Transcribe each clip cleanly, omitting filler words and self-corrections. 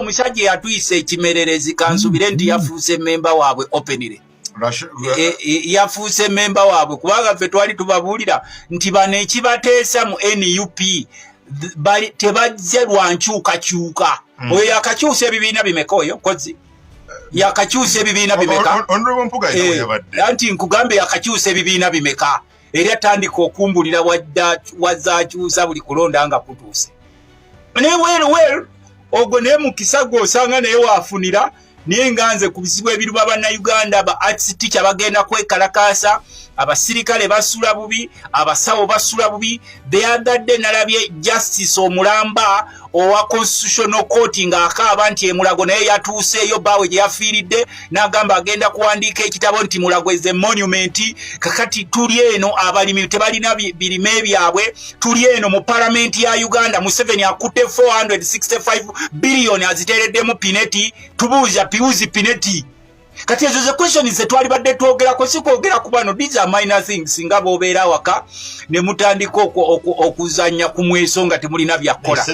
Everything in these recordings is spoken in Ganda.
omusajja yatuyise ekimererezi kansubire nti yafuuse member waabwe openly. Yafuuse member waabwe kubanga ffe twali tubabuulira nti bano ekibateesa mu NUP tebajje lwankyukakyuka. Oyo yakakyusa ebibiina bimeka oyo kozi yakakyusa ebibiina bimeka anti nkugambe yakakyusa ebibiina bimeka era tandika okumbulira wazaakyusa buli kulonda nga kutuuse neweru ogwo naye mukisa gw'osanga naye waafunira niye nganze ku bizibu ebiruba bannayuganda aba arts teacher bagenda kwekalakaasa abasirikale basula bubi abasawo basula bubi the other day nalabye justice omulamba owa constitutional court ng'akaaba nti emulago naye yatuuseeyo baawe gye yafiiridde n'agamba agenda kuwandiika ekitabo nti mulago is a monument kakati tuli eno abalimi tebalina birime byabwe tuli eno mu palamenti ya Uganda Museveni akutte 465 billion aziteereddemu pineti tubuuza piuzi pineti kati ezo ze question ze twali badde twogerako sikwogera ku bano these are minor things nga bobeera waka ne mutandika okuzanya ku mweso nga temulina byakola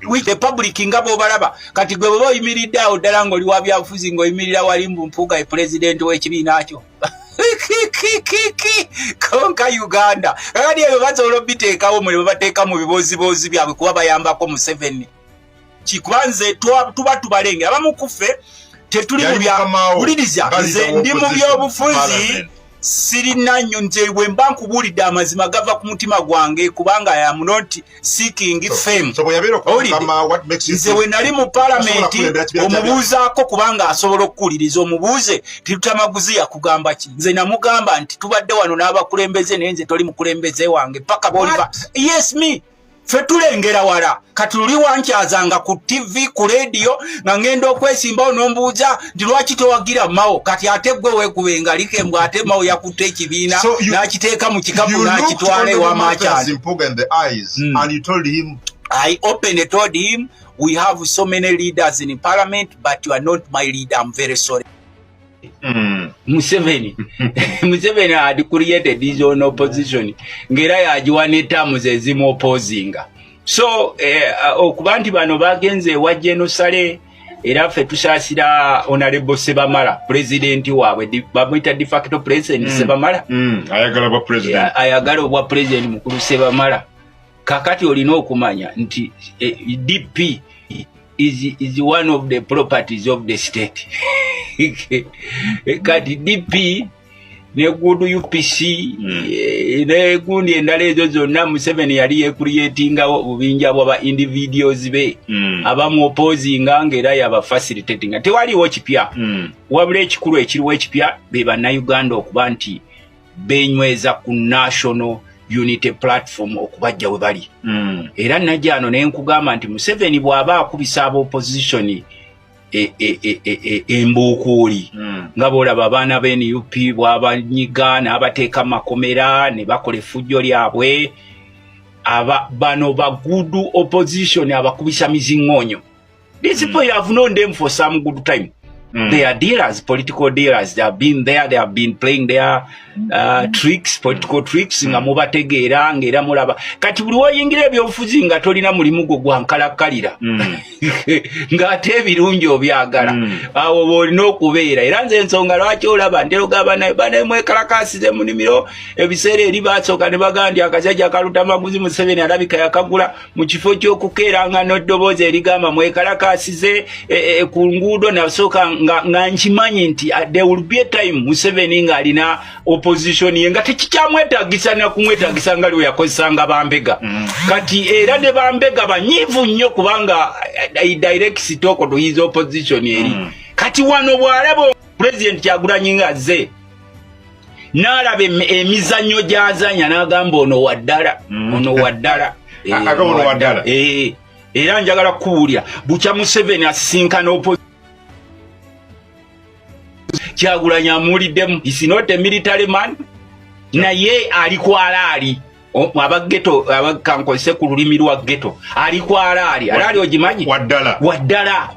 with the public nga bobalaba kati gwe bwe oyimiridde awo ddala ng'oli wa byabufuzi ng'oyimirira wali mpuga e president w'ekibiina kyo konka Uganda kakati ebyo basobola obiteekawo mwe bateeka mu bibozibozi byabwe kuba bayambako Museveni kikubanze tuba tubalengera abamu kuffe tetuli mu bya buliriza nze ndi mu byobufuzi sirina nnyo nze bwe mba nkubulidde amazima gava ku mutima gwange kubanga I am not seeking fame nze we nali mu palamenti omubuuzaako kubanga asobola okuwuliriza omubuuze titutamaguzi yakugamba ki nze namugamba nti tubadde wano n'abakulembeze naye nze toli mukulembeze wange paka boliva yes me fetulengera wala katuli wankyazanga ku TV ku radio nga ngenda okwesimbawo nombuuza ndi lwaki towagira mao kati ate gwe weekubenga likembwa ate mao yakutte ekibiina n'akiteeka mu kikapu n'akitwala ewamakyali and you told him I openly told him we have so many leaders in parliament but you are not my leader I'm very sorry. Museveni had created his own opposition ngera yajiwa n'ettamu ze zimu opposinga so okuba nti bano bagenze wa genocide era ffe tusaasira honorable Sebamala president waabwe bamuyita de facto president Sebamala ayagala obwa president mukulu Sebamala kakati olina okumanya nti DP is one of the properties of the state. Kati DP ne gudu UPC ne gundi endala ezo zonna Museveni yali yeecreatinga obubinja bw'aba individuals be abamu opposinga ng'era yaba facilitating tewaliwo kipya wabula ekikulu ekiriwo ekipya be bannayuganda okuba nti benyweza ku national unity platform okubajja we bali era najjano naye nkugamba nti Museveni bw'aba akubisa aba opposition embuukuuli nga bw'olaba abaana b'NUP bw'abanyiga n'abateeka makomera ne bakola effujjo lyabwe bano bagudu opposition abakubisa miziŋŋoonyo these people you have known them for some good time. They are dealers, political dealers. They have been there. They have been playing their tricks, political tricks. Nga mubategeera ngera mulaba. Kati buli woyingira ebyobufuzi nga tolina mulimu gwo gwankalakkalira. Nga ate ebirungi obyagala. Awo bw'olina okubeera. Era nze ensonga lwaki olaba nteroga bana mwekalakaasize mu nnimiro ebiseera eri baasooka ne bagamba nti akasajja kaluta maguzi Museveni alabika yakagula mu kifo ky'okukeeranga n'eddoboozi erigamba mwekalakaasize ku nguudo nasooka nga nkimanyi nti there will be a time Museveni nga alina opposition ye nga tekikyamwetagisa na kumwetagisa nga lwe yakozesanga Bambega kati era ne Bambega banyiivu nnyo kubanga directs talk to his opposition eri kati wano bw'alaba president Kyagulanyi ng'azze n'alaba emizannyo gy'azanya n'agamba ono waddala era njagala kuwulira bukya Museveni asisinkana opposition Kyagulanyi amuwuliddemu is not a military man naye aliko alaali abageto abakankozese ku lulimi lwa geto aliko alaali ogimanyi waddala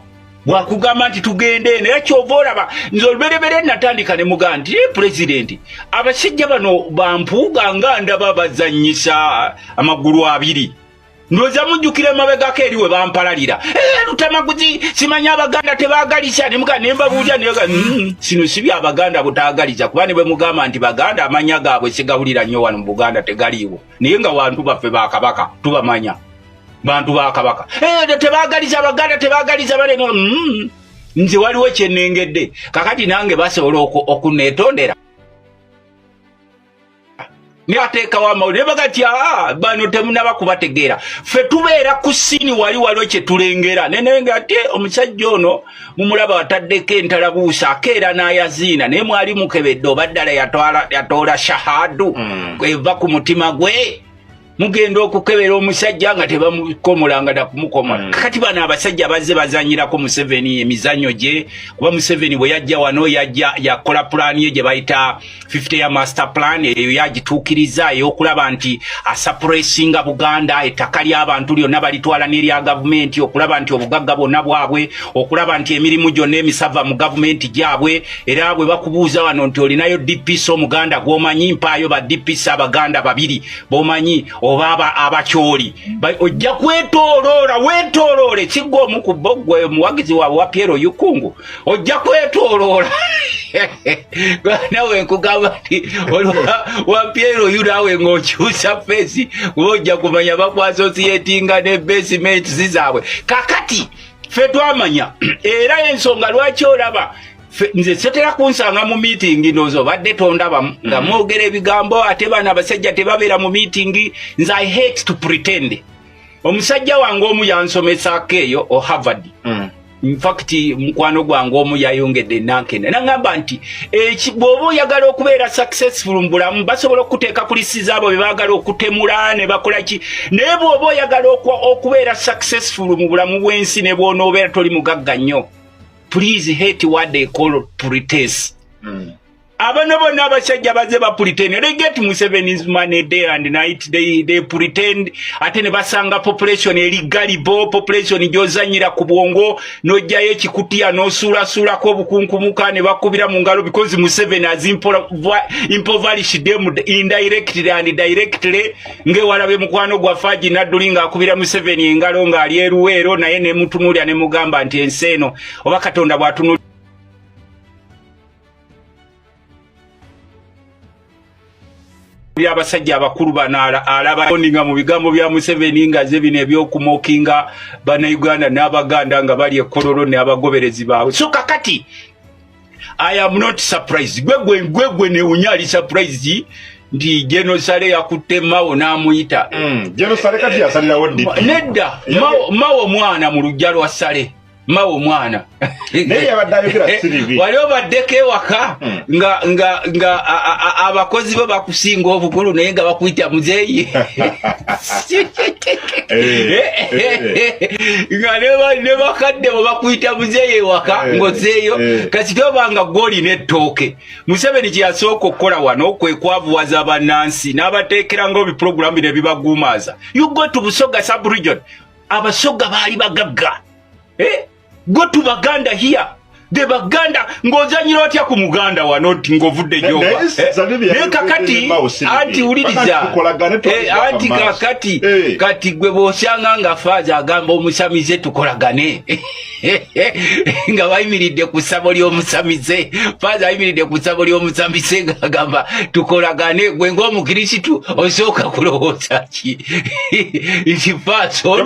bwakugamba nti tugende naye kyova olaba nze oluberebere natandika ne mugamba nti president abasajja bano bampuuga nga ndaba bazannyisa amagulu abiri Ndoza mujukire mabega keri we bampalalira. Lutamaguzi simanya abaganda tebagalisha ne muga nemba buja ne sino sibi abaganda butagaliza kubane bwe mugamba nti baganda amanya gaabwe sigawulira nnyo wano mu Buganda tegaliwo. Naye nga wantu baffe bakabaka tubamanya. Bantu bakabaka. Tebagaliza abaganda tebagaliza bale no. Nze waliwo kyenengedde. Kakati nange basobola okunetondera. Ni ateka wa mawulire bagati bano temunaba kubategeera ffe tubeera ku sini wali kye tulengera nenenga ate omusajja ono mumulaba wataddeko entalabuusa akeera n'ayaziina naye mwali mukebedde obaddala yatoola shahadu eva ku mutima gwe mugenda okukebera omusajja nga tebamukomolanga na kumukomola kati bano abasajja bazze bazanyirako Museveni emizannyo gye kuba Museveni bwe yajja wano yakola pulaani ye gye bayita 50-year master plan eyo yagituukiriza ey'okulaba nti asuppressinga Buganda ettaka ly'abantu lyonna balitwala n'erya gavumenti okulaba nti obugagga bwonna bwabwe okulaba nti emirimu gyonna emisava mu gavumenti gyabwe era bwe bakubuuza wano nti olinayo DPS omuganda gw'omanyi mpaayo ba DPS abaganda babiri b'omanyi oba abakyoli ojja kwetooloola weetooloole kigwa omukubbo gwe muwagizi waabwe wa Piero Yukungu ojja kwetooloola nawe nkugamba nti wa Piero yu nawe ng'okyusa feesi ojja kumanya bakwasosietinga ne basement zizaabwe kakati ffe twamanya era ensonga lwaki olaba nze setera kunsanga mu meeting nozo badde tondaba nga mwogera ebigambo ate bana abasajja tebabeera mu meeting nze I hate to pretend omusajja wange omu yansomesako eyo o Harvard in fact mukwano gwange omu yayongedde nankene nangamba nti bw'oba oyagala okubeera successful mu bulamu basobola okuteeka ku listi zaabo be baagala okutemula ne bakola ki naye bw'oba oyagala okubeera successful mu bulamu bw'ensi ne bw'onoobeera toli mugagga nnyo please hate what they call pretense. Abana bonna abasajja bazze ba pretend. They get Museveni's money day and night. They pretend. Ate ne basanga population galibo population gyozanyira ku bwongo nojjayo ekikutiya n'osuula ko bukunkumuka ne bakubira mu ngalo because Museveni has impoverished them indirectly and directly. Nge walabe mukwano gwa Faji Naddulinga akubira Museveni engalo ng'ali eruweero naye ne mutunulya ne mugamba nti enseno oba Katonda bw'atunulya byabasajja abakulu banala alaba oninga mu bigambo bya Museveni nga ze bine ebyokumokinga bana Uganda n'abaganda nga bali ekololo ne abagoberezi bawe so kakati I am not surprised gwegwe ne unyali surprised ndi genocide yakutte Mao n'amuyita genocide kati yasalira wodi nedda Mao mwana mu lujja lwa Sale Mao mwana naye abaddayo kira TV wali obaddeko ewaka nga abakozi bo bakusinga obukulu naye nga bakuyita muzeeyi nga ne bakadde bo bakuyita muzeeyi ewaka ng'ozeeyo kati tobanga gw'oli n'ettooke Museveni kye yasooka okukola wano kwe kwavuwaza bannansi n'abateekera ng'ebipulogulamu bino ebibaguumaaza you go to Busoga sub-region abasoga baali bagagga go to Baganda here the Baganda ngozanyira otya ku Muganda wano ngovudde joba ne kakati anti uliriza anti kakati kati gwe bosyanga nga Faza agamba omusamize tukolagane nga bayimiridde ku ssabo ly'omusamize Faza ayimiridde ku ssabo ly'omusamize ngagamba tukolagane gwe ng'omukirisitu osooka kulowooza ki ikifaso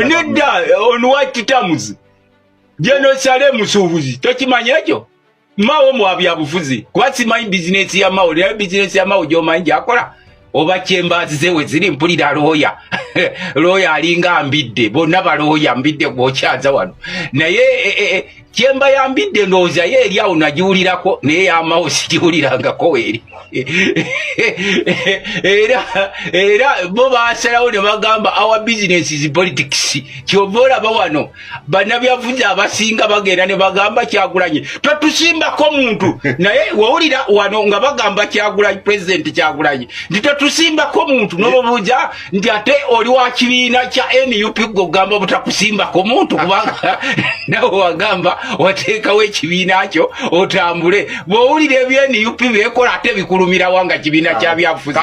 nedda on what terms genocide musuubuzi tokimanya ekyo Mao mu abyabufuzi kuba simanyi business ya Mao ne business ya Mao gy'omanyi gyakola oba kyembazi ze we ziri mpulira looya alinga ambidde bonna balooya mbidde gwokyaza wano naye kyemba yambidde ndowooza ye eri awo nagiwulirako naye ya Mao sigiwulirangako weeri era bo baasalawo ne bagamba our business is politics kyova olaba wano bannabyavuzi abasinga bagenda ne bagamba Kyagulanyi totusimbako muntu naye wawulira wano nga bagamba Kyagulanyi president Kyagulanyi nti totusimbako muntu n'obabuuza nti ate oli wa kibiina kya NUP gogamba butakusimbako muntu kubanga nawe wagamba wateekawo ekibiina kyo otambule bw'owulira ebya NUP beekola ate bikulumira wanga kibiina kya byabufuzi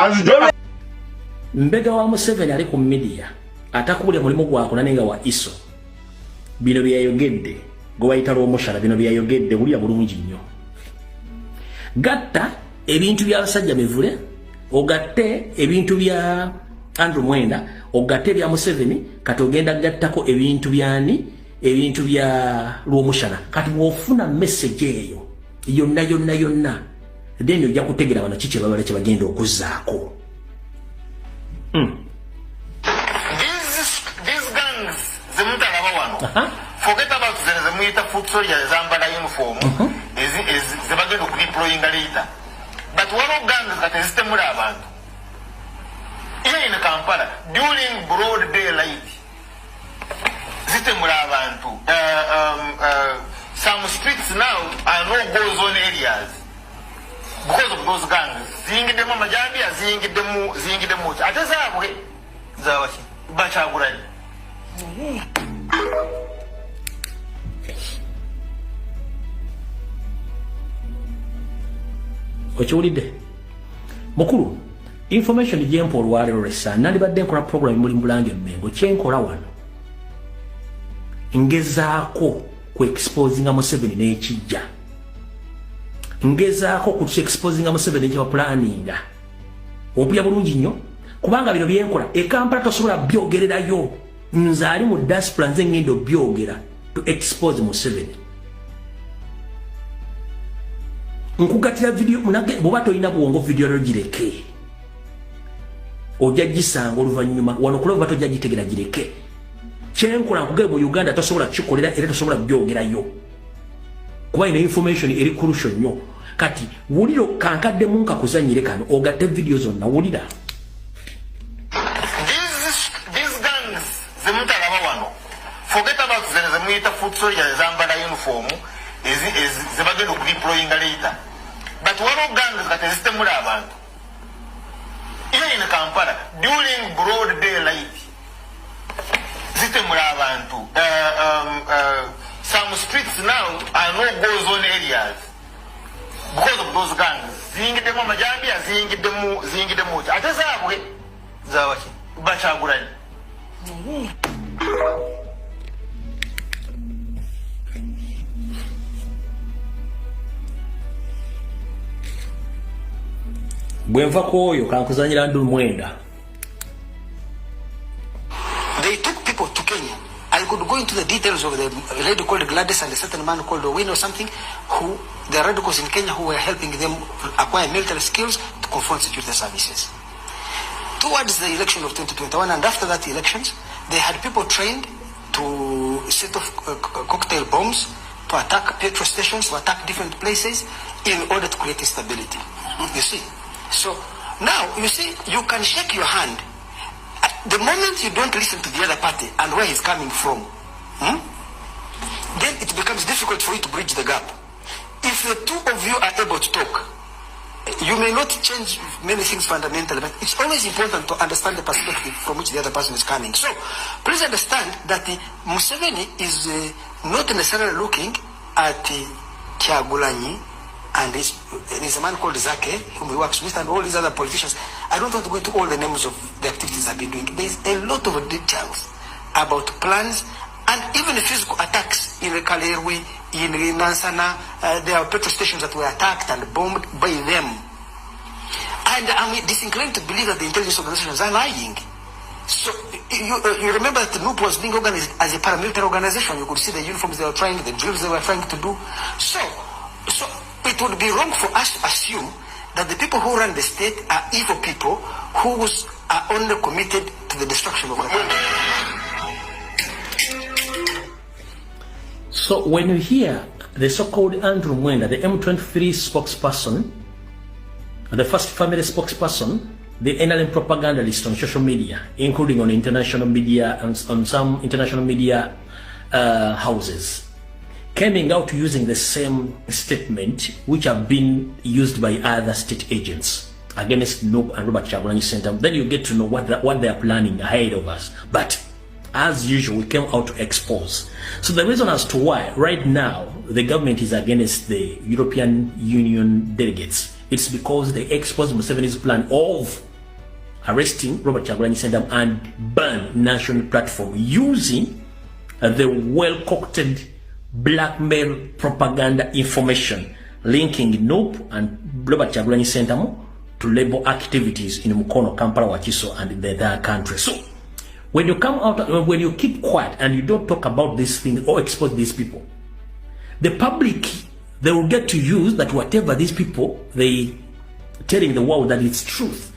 mbega wa Museveni ali ku media atakubulya mulimu gwakona nenga wa iso bino byayogedde go bayita Lwomushana bino byayogedde bulya bulungi nnyo gatta ebintu bya basajja mivule ogatte ebintu bya Andrew Mwenda ogatte bya Museveni kati ogenda gattako ebintu byani ebintu bya Lwomushana kati wofuna message eyo yonna then ojja kutegera bano kiche babale kye bagenda okuzzaako. These gangs zimutalaba wano. Forget about the Muita foot soldiers zambala uniform. Zibagenda okudeployinga later. But one of gangs that is zitemula abantu. Here in Kampala, during broad daylight, zitemula abantu. Some streets now are no-go zone areas. Because of those gangs, zingidemu amajambi, zingidemu ate zaabwe zawaki bachagurani. Okiwulidde mukulu information jempo olwalero lesa nandibadde nkola program muli Mbulange Mmengo kyenkola wano ngezaako ku exposinga Museveni n'ekijja ngezaako ku exposinga Museveni n'ekya planninga opya bulungi nnyo kubanga bino byenkola Kampala tosobola byogererayo nze ali mu diaspora nze ngenda byogera to expose Museveni nkugatira video munage boba toyina buwongo video lero gireke ojja gisanga oluvannyuma wano kulaba tojja gitegera gireke kyenkola nkugere mu Uganda tosobola kikolera era tosobola byogerayo kuba ina information eri crucial nnyo kati Wuliira kankadde munka kuzanyire kano ogatte video zonna Wuliira these gangs zimutalaba wano. Forget about the Muita foot soldiers zambala uniform zibagenda okudeployinga later. But one of gangs that is zitemula abantu. Here in Kampala, during broad daylight, zitemula abantu. Some streets now are no-go zone areas because of those gangs. Zingidemu amajambi, zingidemu ate zaabwe zawaki bachagurani. bwenva koyo kankuzanyira Andrew Mwenda. They took people to Kenya. I could go into the details of the lady called Gladys and a certain man called Owino or something, who the radicals in Kenya who were helping them acquire military skills to confront security services. Towards the election of 2021 and after that elections, they had people trained to set off cocktail bombs, to attack petrol stations, to attack different places in order to create instability. You see? So now, you see, you can shake your hand. The moment you don't listen to the other party and where he's coming from, then it becomes difficult for you to bridge the gap. If the two of you are able to talk, you may not change many things fundamentally, but it's always important to understand the perspective from which the other person is coming. So, please understand that Museveni is not necessarily looking at Kyagulanyi and there's a man called Zake, whom he works with, and all these other politicians. I don't want to go into all the names of the activities I've been doing. There's a lot of details about plans and even physical attacks in Kalerwe, in Nansana. There are petrol stations that were attacked and bombed by them. And I'm disinclined to believe that the intelligence organizations are lying. So you remember that the NUP was being organized as a paramilitary organization. You could see the uniforms they were trying, the drills they were trying to do. So it would be wrong for us to assume that the people who run the state are evil people who are only committed to the destruction of the country. So when you hear the so-called Andrew Mwenda, the M23 spokesperson, the First Family spokesperson, the NLM propagandist on social media, including on international media and on some international media houses, coming out using the same statement which have been used by other state agents against NUP and Robert Kyagulanyi Center, then you get to know what they are planning ahead of us. But as usual, we came out to expose. So the reason as to why right now the government is against the European Union delegates, it's because they exposed Museveni's plan of arresting Robert Kyagulanyi Ssentamu and ban national platform using the well-concocted blackmail propaganda information linking NOP and Robert Kyagulanyi Ssentamu to labor activities in Mukono, Kampala, Wakiso, and the entire country. So, when you come out, when you keep quiet and you don't talk about these things or expose these people, the public, they will get to use that whatever these people, they telling the world that it's truth.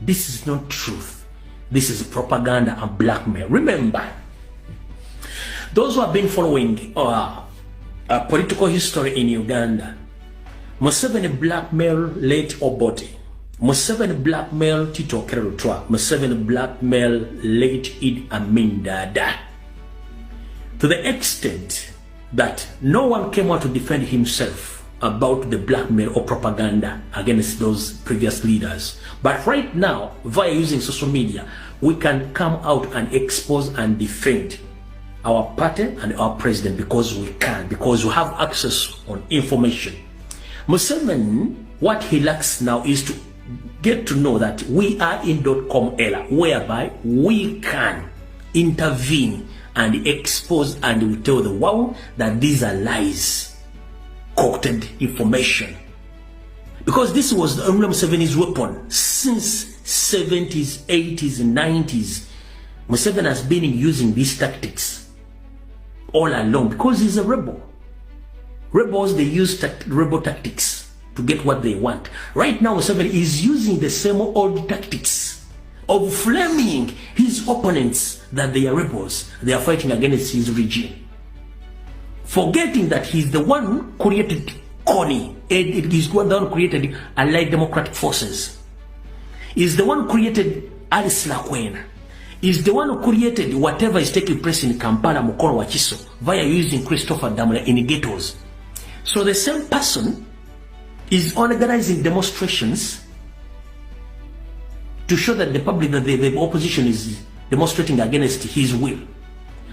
This is not truth. This is propaganda and blackmail. Remember, those who have been following political history in Uganda, Museveni blackmail late Obote. Museveni blackmail Tito Okello-Lutwa. Museveni blackmail late Idi Amin Dada. To the extent that no one came out to defend himself about the blackmail or propaganda against those previous leaders. But right now, via using social media, we can come out and expose and defend our party and our president because we can, because we have access on information. Museveni, what he lacks now is to get to know that we are in .com era, whereby we can intervene and expose and we tell the world that these are lies, concocted information. Because this was the only Museveni's weapon since 70s, 80s, and 90s. Museveni has been using these tactics all along because he's a rebel. Rebels, they use rebel tactics to get what they want. Right now, Museveni is using the same old tactics of flaming his opponents that they are rebels. They are fighting against his regime. Forgetting that he's the one who created Kony. He's the one who created Allied Democratic Forces. He's the one who created Alice Lakwena. He's the one who created whatever is taking place in Kampala, Mukono, Wakiso, via using Christopher Damula in ghettos. So the same person is organizing demonstrations to show that the public, that the opposition is demonstrating against his will.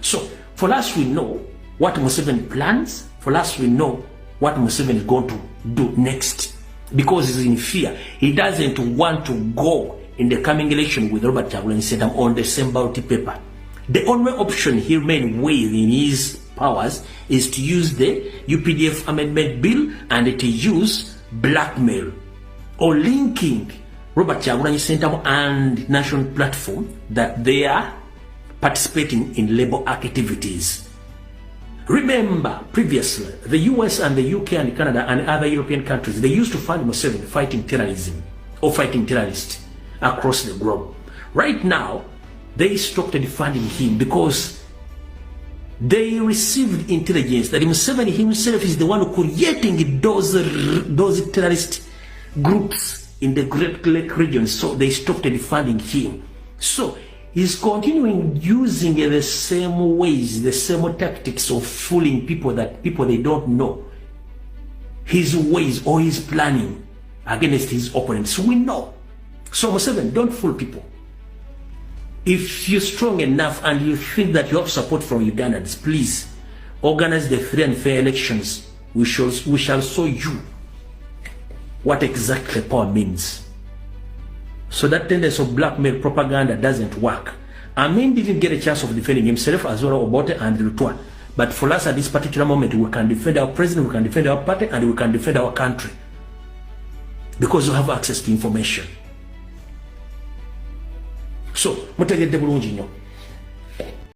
So for us, we know what Museveni plans. For us, we know what Museveni is going to do next, because he's in fear. He doesn't want to go in the coming election with Robert Kyagulanyi Ssentamu on the same ballot paper. The only option he remains with in his powers is to use the UPDF amendment bill and to use blackmail or linking Robert Kyagulanyi Ssentamu and national platform that they are participating in labor activities. Remember, previously, the US and the UK and Canada and other European countries, they used to fund Museveni fighting terrorism or fighting terrorists across the globe. Right now, they stopped funding him because they received intelligence that Museveni himself is the one creating those terrorist groups in the Great Lake region. So they stopped funding him. So he's continuing using the same ways, the same tactics of fooling people, that people they don't know his ways or his planning against his opponents. We know. So Museveni, don't fool people. If you're strong enough and you think that you have support from Ugandans, please organize the free and fair elections. We shall show you what exactly power means. So that tendency of blackmail propaganda doesn't work. Amin didn't get a chance of defending himself as well Obote and Lutwa. But for us at this particular moment, we can defend our president, we can defend our party, and we can defend our country. Because we have access to information. So, mutegedde bulungi nnyo.